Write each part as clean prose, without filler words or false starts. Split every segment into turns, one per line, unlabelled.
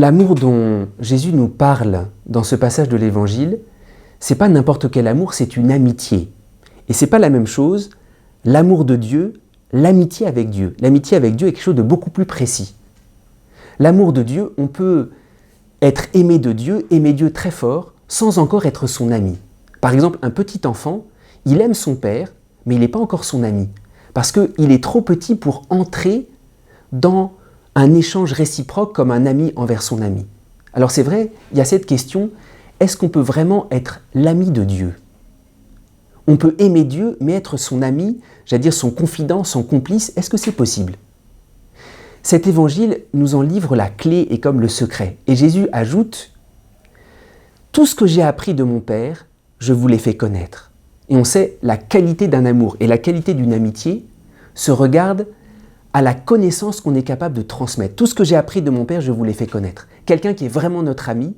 L'amour dont Jésus nous parle dans ce passage de l'Évangile, c'est pas n'importe quel amour, c'est une amitié. Et c'est pas la même chose, l'amour de Dieu, l'amitié avec Dieu. L'amitié avec Dieu est quelque chose de beaucoup plus précis. L'amour de Dieu, on peut être aimé de Dieu, aimer Dieu très fort, sans encore être son ami. Par exemple, un petit enfant, il aime son père, mais il n'est pas encore son ami. Parce qu'il est trop petit pour entrer dans un échange réciproque comme un ami envers son ami. Alors c'est vrai, il y a cette question, est-ce qu'on peut vraiment être l'ami de Dieu ? On peut aimer Dieu, mais être son ami, j'allais dire son confident, son complice, est-ce que c'est possible ? Cet évangile nous en livre la clé et comme le secret. Et Jésus ajoute, « Tout ce que j'ai appris de mon Père, je vous l'ai fait connaître. » Et on sait, la qualité d'un amour et la qualité d'une amitié se regardent à la connaissance qu'on est capable de transmettre. Tout ce que j'ai appris de mon Père, je vous l'ai fait connaître. Quelqu'un qui est vraiment notre ami,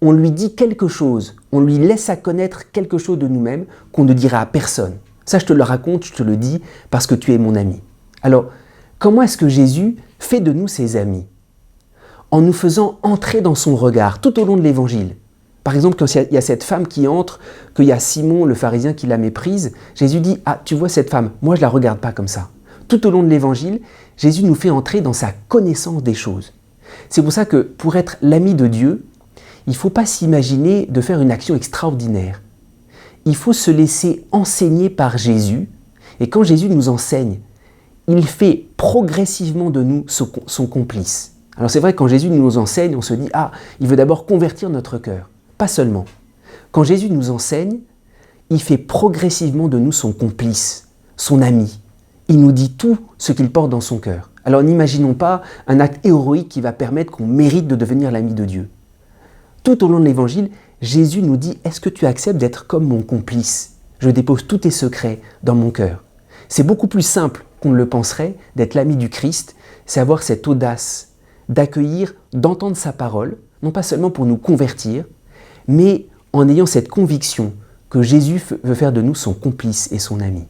on lui dit quelque chose, on lui laisse à connaître quelque chose de nous-mêmes qu'on ne dira à personne. Ça, je te le raconte, je te le dis parce que tu es mon ami. Alors, comment est-ce que Jésus fait de nous ses amis ? En nous faisant entrer dans son regard tout au long de l'Évangile. Par exemple, quand il y a cette femme qui entre, qu'il y a Simon, le pharisien, qui la méprise, Jésus dit « Ah, tu vois cette femme, moi je ne la regarde pas comme ça. » Tout au long de l'Évangile, Jésus nous fait entrer dans sa connaissance des choses. C'est pour ça que pour être l'ami de Dieu, il ne faut pas s'imaginer de faire une action extraordinaire. Il faut se laisser enseigner par Jésus. Et quand Jésus nous enseigne, il fait progressivement de nous son complice. Alors c'est vrai, quand Jésus nous enseigne, on se dit « Ah, il veut d'abord convertir notre cœur. » Pas seulement. Quand Jésus nous enseigne, il fait progressivement de nous son complice, son ami. Il nous dit tout ce qu'il porte dans son cœur. Alors n'imaginons pas un acte héroïque qui va permettre qu'on mérite de devenir l'ami de Dieu. Tout au long de l'Évangile, Jésus nous dit « Est-ce que tu acceptes d'être comme mon complice ? Je dépose tous tes secrets dans mon cœur. » C'est beaucoup plus simple qu'on ne le penserait d'être l'ami du Christ, c'est avoir cette audace d'accueillir, d'entendre sa parole, non pas seulement pour nous convertir, mais en ayant cette conviction que Jésus veut faire de nous son complice et son ami.